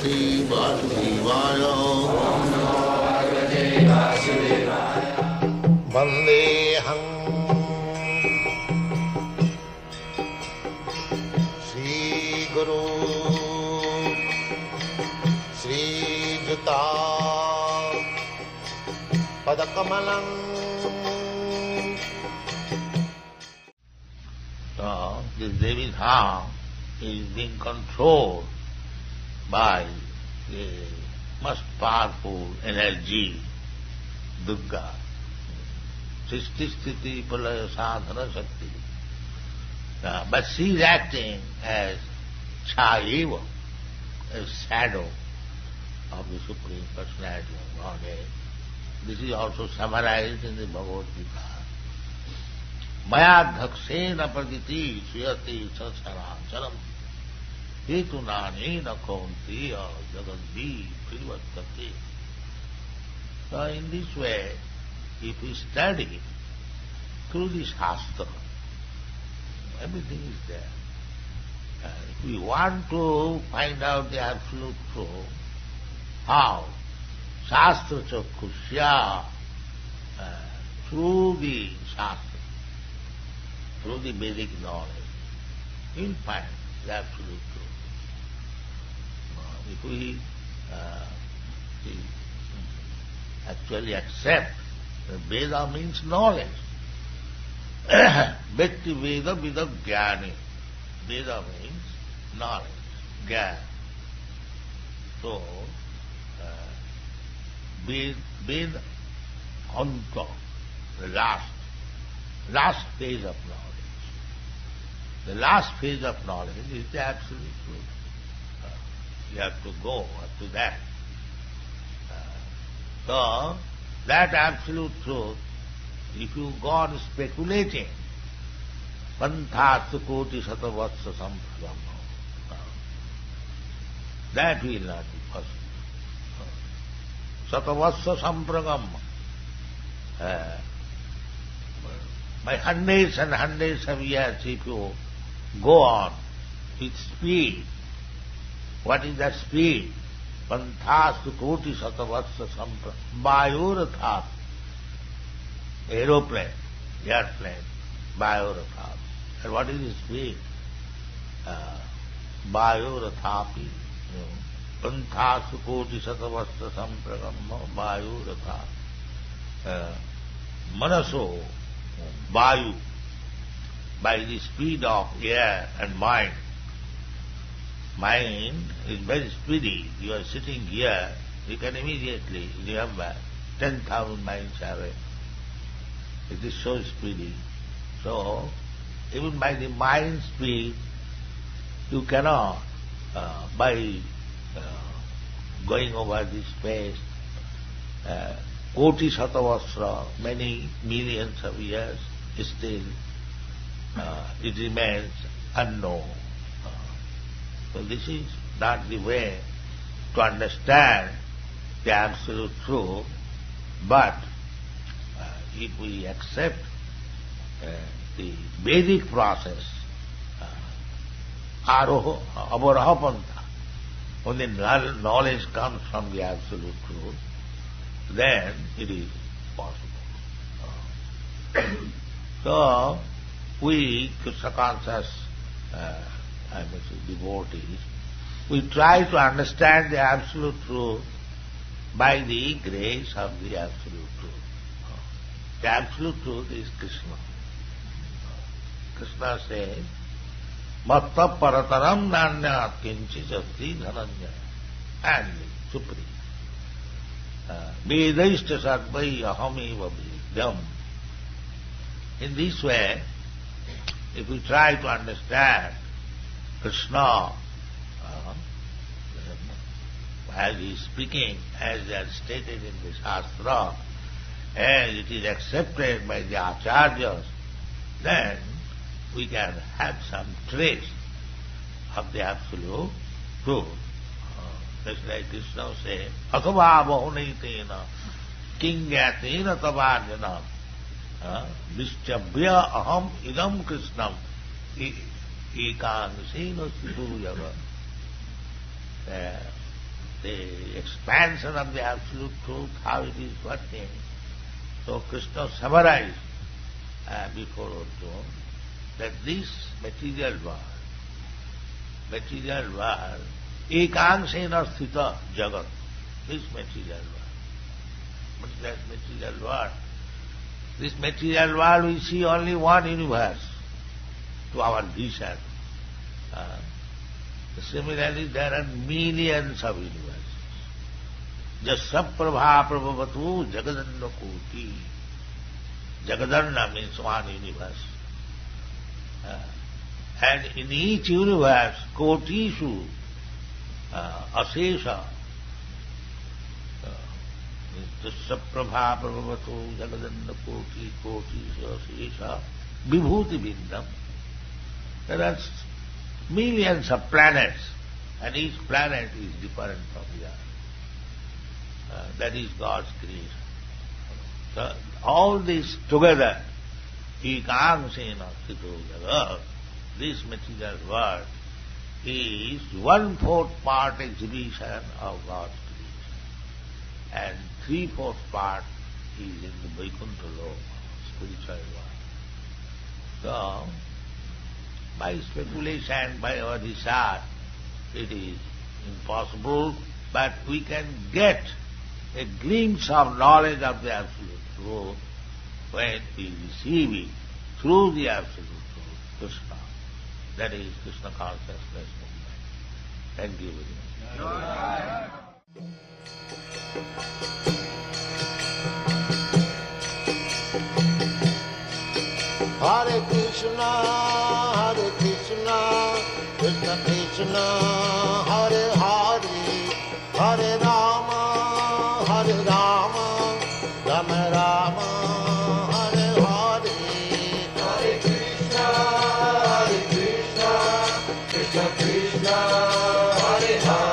Bhagavate Vasudevaya. Vandeham Sri Guru Sri Juta Padakamalam. So, this Devi Dham is being controlled by the most powerful energy, Durga. Srishti Sthiti Pralaya Sadhana Shakti. But she is acting as Chaiva, a shadow of the Supreme Personality of Godhead. This is also summarized in the Bhagavad Gita. Maya dhaksena praditi suyati sasarancharam hetunanena kaunteya jagadvi privattate. So in this way, if we study through the Shastra, everything is there. If we want to find out the absolute truth, how? Shastra chakushya, through the Shastra, through the Vedic knowledge, you'll find the absolute truth. If we actually accept that Veda means knowledge, Bhakti Veda Vida Jnani. Veda means knowledge, Jnana. So, Veda Anta, the last phase of knowledge. The last phase of knowledge is the absolute truth. You have to go up to that. So, that absolute truth, if you go on speculating, Panthastu Koti Satavatsa Sampragam, that will not be possible. Satavatsa Sampragam, by hundreds and hundreds of years, if you go on with speed, what is that speed? Panthastu Koti Satavatsa Sampragam, Vayurathat, aeroplane, airplane, Vayurathat. And what is the speed? Vayurathapi, Panthastu Koti Satavatsa Sampragam, Vayurathat. Manaso, Vayu, by the speed of air and mind. Mind is very speedy. You are sitting here, you can immediately remember 10,000 miles away. It is so speedy. So, even by the mind speed, you cannot, by going over the space, Koti Satavasra, many millions of years, still it remains unknown. So this is not the way to understand the absolute truth, but if we accept the Vedic process, Aroha, Avaraha Pantha, when the knowledge comes from the absolute truth, then it is possible. So, we, Krishna conscious, I must say devotees, we try to understand the absolute truth by the grace of the absolute truth. The absolute truth is Krishna. Krishna says, Matta parataram nanyat kinchi jasti dhananya, and supreme. Vedaishta sarvai ahamiva vidyam. In this way, if we try to understand Krishna as he is speaking, as they are stated in the Shastra, as it is accepted by the Acharyas, then we can have some trace of the absolute truth. That's like Krishna says, Athava bahunitena kingyatena tavarjana vischabhya aham idam krishnam ekangsena sidhuyava. the expansion of the absolute truth, how it is working. So Krishna summarized before Arjuna that this material world, ekangsena sthita jagat, this material world. What is that material world? This material world we see only one universe to our vision. Similarly, there are millions of universes. Jasya prabha prabhavatu jagadanna koti. Jagadanna means one universe. And in each universe, kotishu, asesha, jasya prabha prabhavatu jagadanna koti, kotishu, asesha, vibhuti bindam. There are millions of planets, and each planet is different from the other. That is God's creation. So all this together, ekangsena sthito jagat, this material world is 1/4 part exhibition of God's creation, and 3/4 part is in the Vaikuntha Loka, spiritual world. So, by speculation, by our research, it is impossible, but we can get a glimpse of knowledge of the Absolute Truth when we receive it through the Absolute Truth, Krishna. That is Krishna consciousness movement. Thank you very much. Hare Krishna, Krishna Krishna, Hare Hare, Hare Rama, Rama Rama, Hare Hare. Hare Krishna, Krishna Krishna, Hare Hare.